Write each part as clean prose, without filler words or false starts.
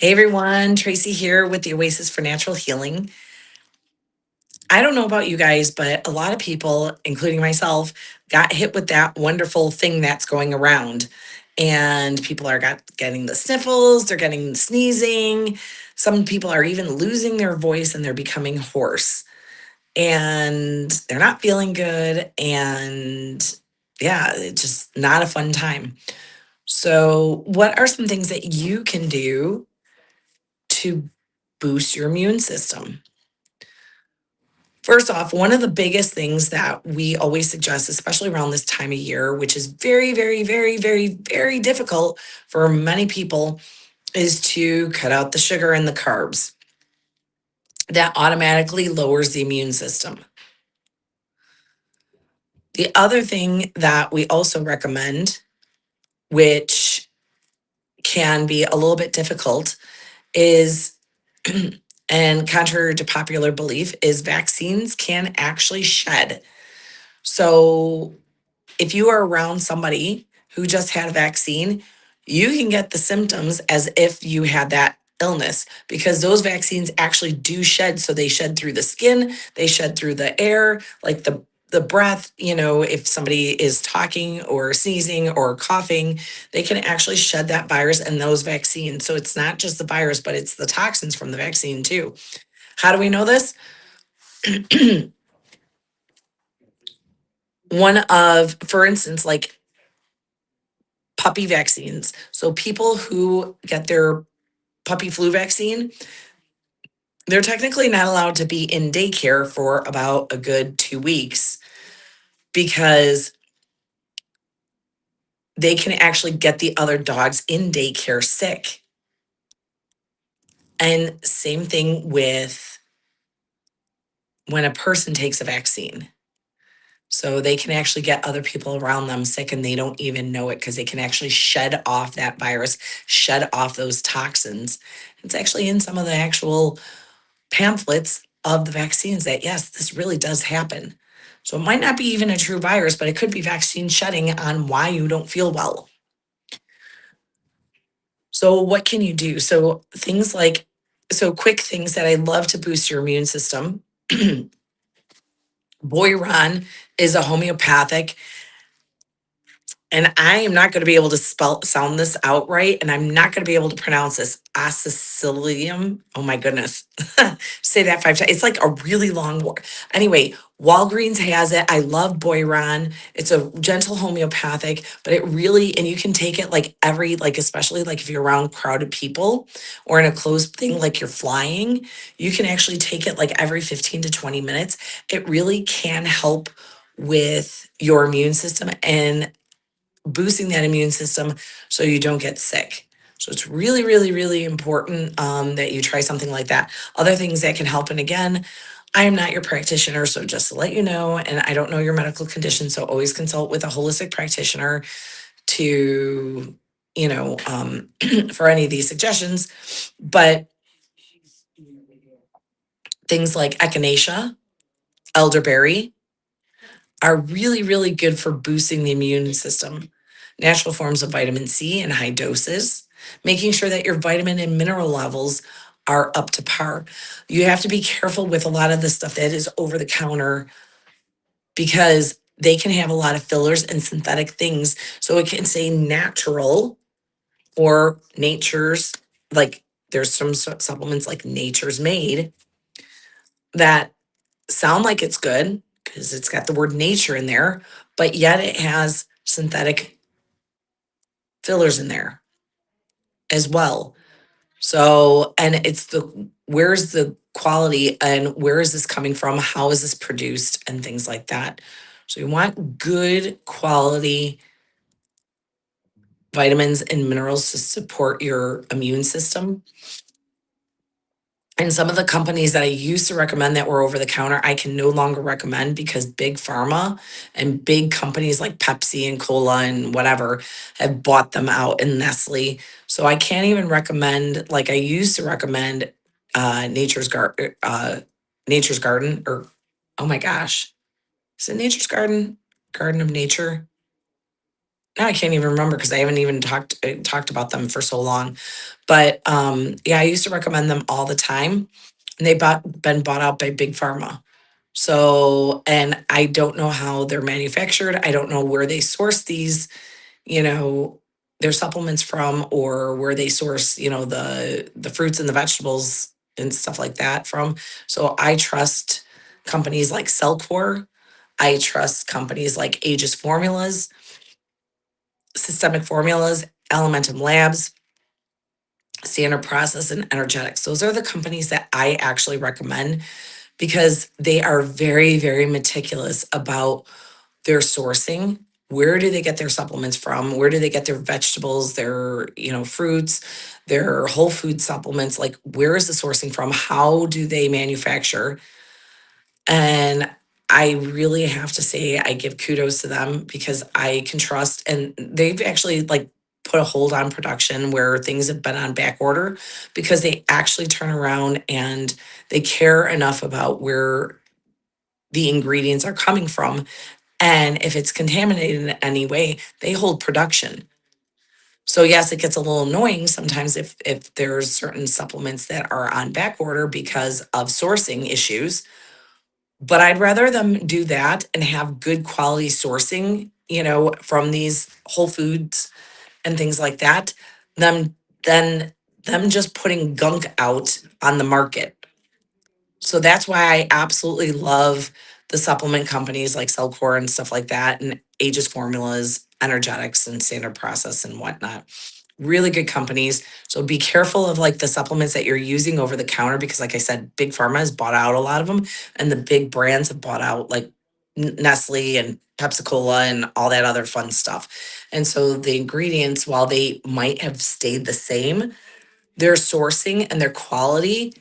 Hey everyone, Tracy here with the Oasis for Natural Healing. I don't know about you guys, but a lot of people, including myself, got hit with that wonderful thing that's going around. And people are getting the sniffles, they're getting the sneezing. Some people are even losing their voice and they're becoming hoarse. And they're not feeling good. And yeah, it's just not a fun time. So, what are some things that you can do to boost your immune system? First off, one of the biggest things that we always suggest, especially around this time of year, which is very, very, very, very, very difficult for many people, is to cut out the sugar and the carbs. That automatically lowers the immune system. The other thing that we also recommend, which can be a little bit difficult, is and contrary to popular belief, is vaccines can actually shed. So if you are around somebody who just had a vaccine, you can get the symptoms as if you had that illness because those vaccines actually do shed. So they shed through the skin, they shed through the air, like the breath, if somebody is talking or sneezing or coughing, they can actually shed that virus and those vaccines. So it's not just the virus, but it's the toxins from the vaccine too. How do we know this? For instance, like puppy vaccines. So people who get their puppy flu vaccine, they're technically not allowed to be in daycare for about a good 2 weeks because they can actually get the other dogs in daycare sick. And same thing with when a person takes a vaccine. So they can actually get other people around them sick and they don't even know it because they can actually shed off that virus, shed off those toxins. It's actually in some of the actual pamphlets of the vaccines that yes, this really does happen. So it might not be even a true virus, but it could be vaccine shedding on why you don't feel well. So what can you do? So quick things that I love to boost your immune system. Boiron is a homeopathic. And I am not going to be able to sound this out right, and I'm not going to be able to pronounce this acetylsilium. Oh my goodness, say that 5 times. It's like a really long word. Anyway, Walgreens has it. I love Boiron. It's a gentle homeopathic, but it really and you can take it especially like if you're around crowded people or in a closed thing like you're flying, you can actually take it like every 15 to 20 minutes. It really can help with your immune system and boosting that immune system so you don't get sick. So it's really, really, really important that you try something like that. Other things that can help, and again, I am not your practitioner, so just to let you know, and I don't know your medical condition, so always consult with a holistic practitioner to, for any of these suggestions. But things like echinacea, elderberry, are really, really good for boosting the immune system. Natural forms of vitamin C in high doses, making sure that your vitamin and mineral levels are up to par. You have to be careful with a lot of the stuff that is over the counter because they can have a lot of fillers and synthetic things. So it can say natural or nature's, like there's some supplements like nature's made that sound like it's good because it's got the word nature in there, but yet it has synthetic fillers in there as well. So, and it's where's the quality and where is this coming from? How is this produced and things like that. So you want good quality vitamins and minerals to support your immune system. And some of the companies that I used to recommend that were over the counter, I can no longer recommend because big pharma and big companies like Pepsi and Cola and whatever have bought them out and Nestle. So I can't even recommend like I used to recommend Nature's Garden or oh my gosh. Is it Nature's Garden? Garden of Nature? now I can't even remember because I haven't even talked about them for so long. But yeah, I used to recommend them all the time, and been bought out by big pharma. So, and I don't know how they're manufactured. I don't know where they source these, you know, their supplements from, or where they source, the fruits and the vegetables and stuff like that from. So I trust companies like Cellcore. I trust companies like Aegis Formulas, Systemic Formulas, Elementum Labs, Standard Process, and Energetics. Those are the companies that I actually recommend because they are very, very meticulous about their sourcing. Where do they get their supplements from? Where do they get their vegetables, their, fruits, their whole food supplements? Like, where is the sourcing from? How do they manufacture? And I really have to say, I give kudos to them because I can trust, and they've actually like put a hold on production where things have been on back order because they actually turn around and they care enough about where the ingredients are coming from. And if it's contaminated in any way, they hold production. So yes, it gets a little annoying sometimes if there's certain supplements that are on back order because of sourcing issues. But I'd rather them do that and have good quality sourcing, from these Whole Foods and things like that, them than them just putting gunk out on the market. So that's why I absolutely love the supplement companies like Cellcore and stuff like that, and Aegis Formulas, Energetics, and Standard Process and whatnot. Really good companies. So be careful of like the supplements that you're using over the counter because, like I said, Big Pharma has bought out a lot of them, and the big brands have bought out like Nestle and Pepsi Cola and all that other fun stuff. And so the ingredients, while they might have stayed the same, their sourcing and their quality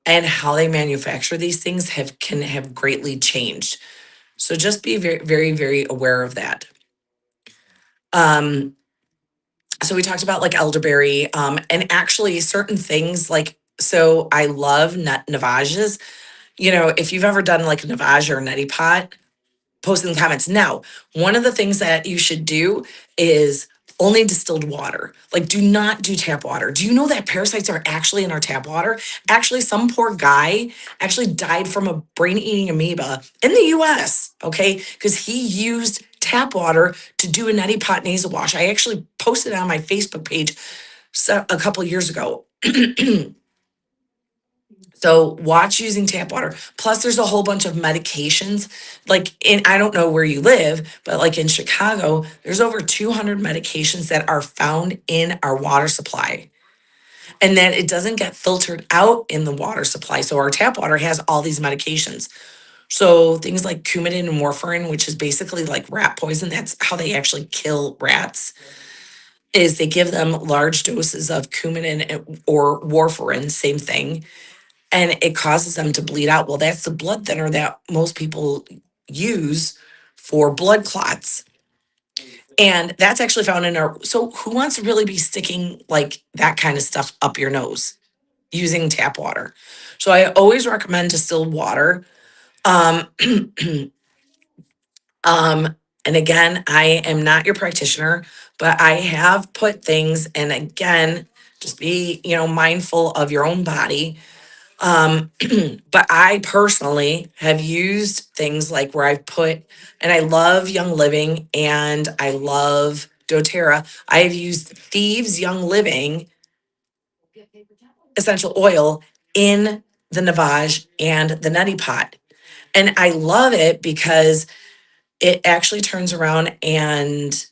and how they manufacture these things can have greatly changed. So just be very, very, very aware of that. Um, so we talked about like elderberry, and actually certain things like, so I love navages. If you've ever done like a navage or a neti pot, post in the comments. Now, one of the things that you should do is only distilled water. Like, do not do tap water. Do you know that parasites are actually in our tap water? Actually, some poor guy actually died from a brain eating amoeba in the US, okay? Because he used tap water to do a neti pot nasal wash. I actually posted it on my Facebook page a couple of years ago. So watch using tap water. Plus, there's a whole bunch of medications. Like I don't know where you live, but like in Chicago, there's over 200 medications that are found in our water supply. And then it doesn't get filtered out in the water supply. So our tap water has all these medications. So things like Coumadin and warfarin, which is basically like rat poison, that's how they actually kill rats, is they give them large doses of Coumadin or warfarin, same thing, and it causes them to bleed out. Well, that's the blood thinner that most people use for blood clots. And that's actually found in our. So, who wants to really be sticking like that kind of stuff up your nose using tap water? So, I always recommend distilled water. Um, and again, I am not your practitioner, but I have put things, and again, just be, mindful of your own body. Um, but I personally have used things like where I've put, and I love Young Living and I love doTERRA. I have used Thieves Young Living essential oil in the Navage and the Neti Pot. And I love it because it actually turns around and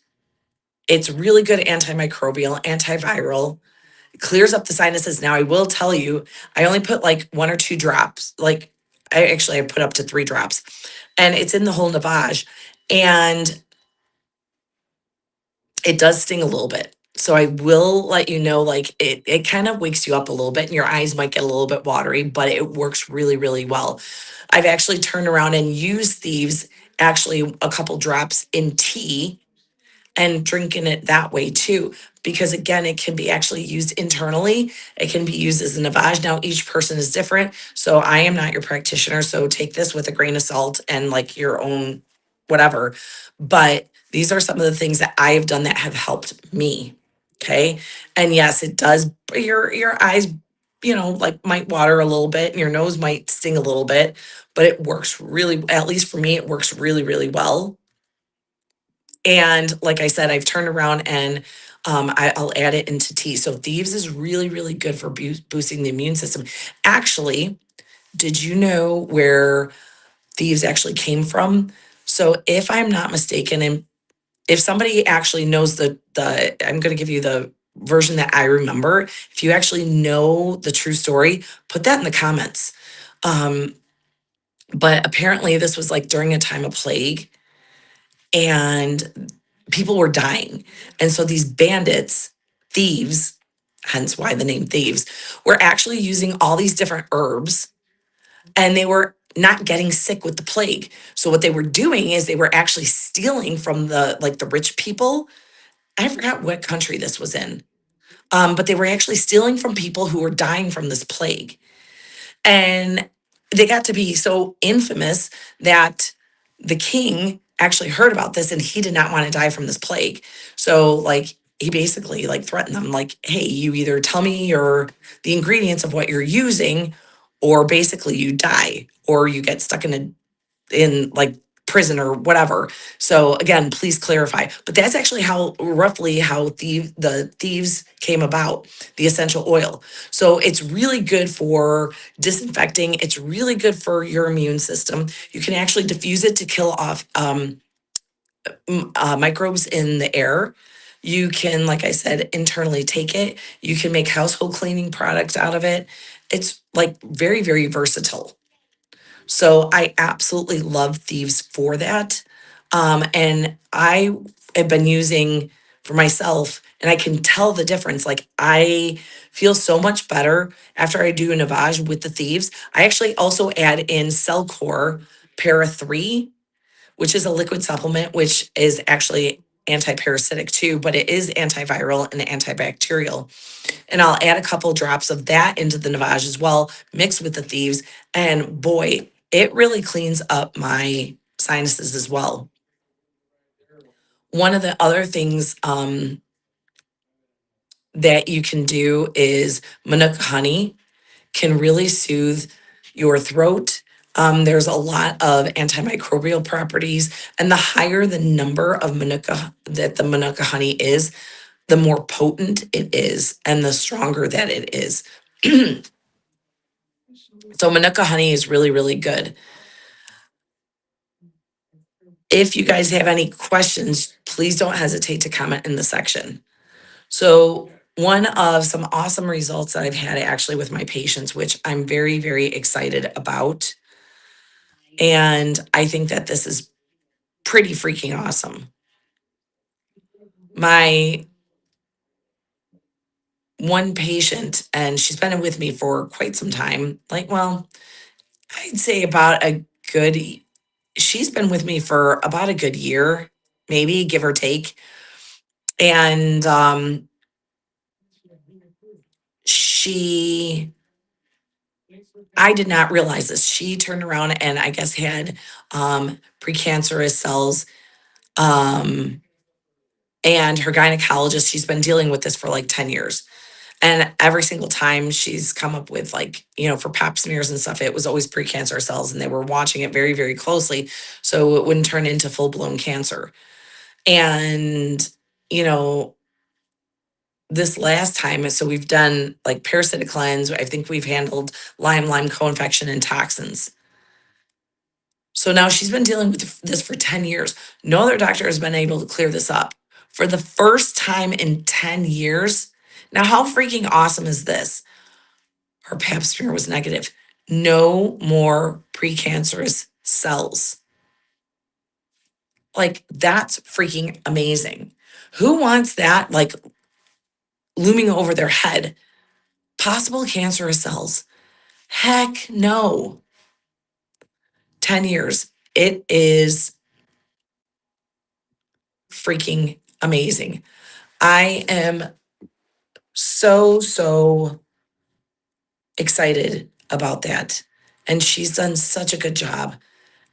it's really good antimicrobial, antiviral, clears up the sinuses. Now, I will tell you, I only put like 1 or 2 drops. Like, I put up to 3 drops, and it's in the whole navage, and it does sting a little bit. So I will let you know, like it kind of wakes you up a little bit, and your eyes might get a little bit watery, but it works really, really well. I've actually turned around and used Thieves, actually a couple drops in tea and drinking it that way too. Because again, it can be actually used internally. It can be used as a navage. Now, each person is different. So I am not your practitioner. So take this with a grain of salt and like your own whatever. But These are some of the things that I have done that have helped me. Okay. And yes, it does, your eyes, like might water a little bit and your nose might sting a little bit, but it works really, at least for me, it works really, really well. And like I said, I've turned around and I'll add it into tea. So thieves is really, really good for boosting the immune system. Actually, did you know where thieves actually came from? So if I'm not mistaken, and if somebody actually knows I'm going to give you the version that I remember. If you actually know the true story, put that in the comments. Um, but apparently, this was like during a time of plague, and people were dying. And so these bandits, thieves, hence why the name thieves, were actually using all these different herbs, and they were not getting sick with the plague. So what they were doing is they were actually stealing from the rich people. I forgot what country this was in, but they were actually stealing from people who were dying from this plague. And they got to be so infamous that the king actually heard about this and he did not want to die from this plague. So, like, he basically like threatened them, like, hey, you either tell me the ingredients of what you're using, or basically you die, or you get stuck in like prison or whatever. So again, please clarify. But that's actually how roughly how the thieves came about, the essential oil. So it's really good for disinfecting. It's really good for your immune system. You can actually diffuse it to kill off microbes in the air. You can, like I said, internally take it. You can make household cleaning products out of it. It's like very, very versatile. So I absolutely love Thieves for that. And I have been using for myself, and I can tell the difference. Like, I feel so much better after I do a Navage with the Thieves. I actually also add in Cellcore Para 3, which is a liquid supplement, which is actually anti-parasitic too, but it is antiviral and antibacterial. And I'll add a couple drops of that into the Navage as well, mixed with the Thieves. And boy, it really cleans up my sinuses as well. One of the other things that you can do is Manuka honey can really soothe your throat. There's a lot of antimicrobial properties, and the higher the number of Manuka that the Manuka honey is, the more potent it is and the stronger that it is. So Manuka honey is really, really good. If you guys have any questions, please don't hesitate to comment in the section. So one of some awesome results that I've had actually with my patients, which I'm very, very excited about. And I think that this is pretty freaking awesome. My one patient, and she's been with me for quite some time, like, well, I'd say about a good, she's been with me for about a good year, maybe give or take. And she, I did not realize this. She turned around and I guess had precancerous cells. Um, and her gynecologist, she's been dealing with this for like 10 years. And every single time she's come up with, like, for pap smears and stuff, it was always precancer cells, and they were watching it very, very closely so it wouldn't turn into full blown cancer. And, you know, this last time, so we've done like parasitic cleanse. I think we've handled Lyme co-infection and toxins. So now she's been dealing with this for 10 years. No other doctor has been able to clear this up for the first time in 10 years. Now, how freaking awesome is this? Her pap smear was negative. No more precancerous cells. Like, that's freaking amazing. Who wants that, like, looming over their head? Possible cancerous cells. Heck no. 10 years. It is freaking amazing. I am so, so excited about that. And she's done such a good job,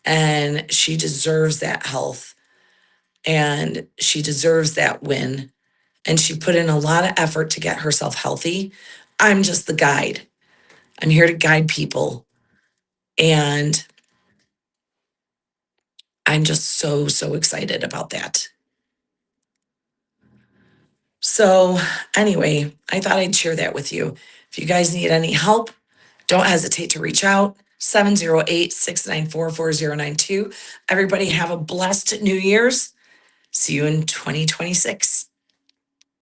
and she deserves that health. and she deserves that win. And she put in a lot of effort to get herself healthy. I'm just the guide. I'm here to guide people. And I'm just so, so excited about that. So, anyway, I thought I'd share that with you. If you guys need any help, don't hesitate to reach out. 708-694-4092. Everybody have a blessed New Year's. See you in 2026.